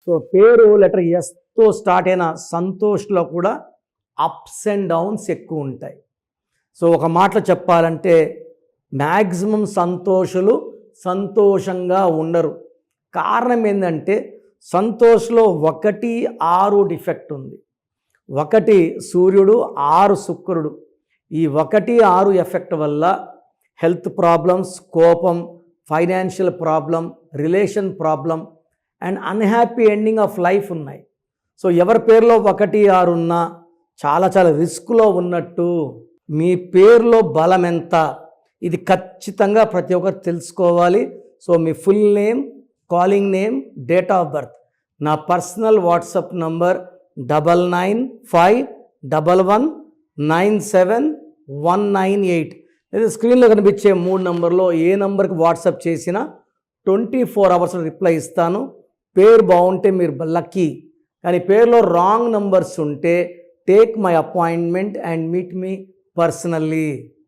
So పేరు letter ఎస్తో start అయిన సంతోష్లో కూడా అప్స్ అండ్ డౌన్స్ ఎక్కువ ఉంటాయి. సో ఒక మాటలో చెప్పాలంటే మ్యాక్సిమం సంతోషులు సంతోషంగా ఉండరు. కారణం ఏంటంటే సంతోష్లో 1, 6 డిఫెక్ట్ ఉంది. 1 సూర్యుడు, 6 శుక్రుడు. ఈ 1, 6 ఎఫెక్ట్ వల్ల హెల్త్ ప్రాబ్లమ్స్, కోపం, financial problem, relation problem and unhappy ending of life ఉన్నాయి. సో ఎవరి పేరులో 1, 6 ఉన్నా చాలా రిస్క్లో ఉన్నట్టు. మీ పేరులో బలం ఎంత, ఇది ఖచ్చితంగా ప్రతి ఒక్కరు తెలుసుకోవాలి. So me full name, calling name, date of birth, నా పర్సనల్ వాట్సాప్ నంబర్ 9951119719 లేదా స్క్రీన్లో కనిపించే 3 నంబర్లో ఏ నంబర్కి వాట్సాప్ చేసినా 24 అవర్స్ రిప్లై ఇస్తాను. పేరు బాగుంటే మీరు లక్కీ, కానీ పేరులో రాంగ్ నంబర్స్ ఉంటే take my appointment and meet me personally.